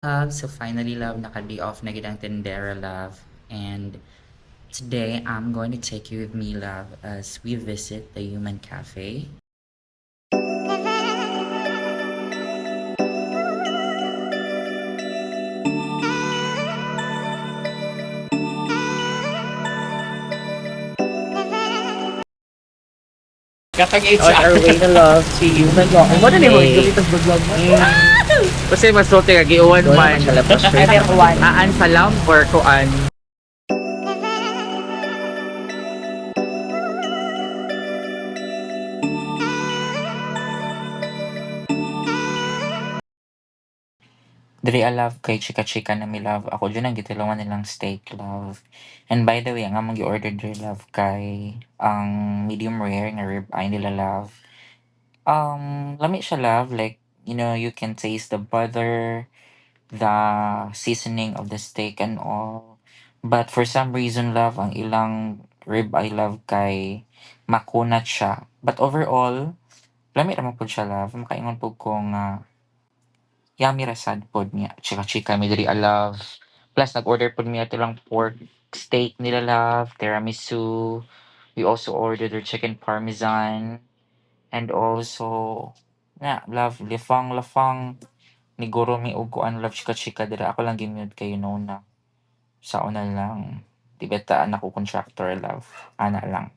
So finally, love, naka-day off na gid ang tendera, love. And today, I'm going to take you with me, love, as we visit the HueMann Café. Katang On our way HR. na love to human Mo na ni mo cafe. gamitas baglog mo. Kasi mas sote ka giuwan Doon man. naman siya labas straight. Aan sa lamp or kuan. Diri I love kay chika-chika na mi love. Ako dyan ang gitilawan nilang steak, love. And by the way, ang among gi-order diri, love, kay ang medium rare nga rib eye nila, love. Lami siya, love. Like, you can taste the butter, the seasoning of the steak and all. But for some reason, love, ang ilang rib I love kay makunat siya. But overall, lami naman po siya, love. Makaingon po ko nga yummy ra sad pod niya. Chika-chika mi diri I love. Plus, nag-order po mi ato lang pork steak nila, love, tiramisu. We also ordered their chicken parmesan. And also, love, lifang-lafang ni Goro mi uguan love chika-chika dira. Ako lang gimute kayo no na. Sa una lang. Di beta anak ko contractor, love. Ana lang.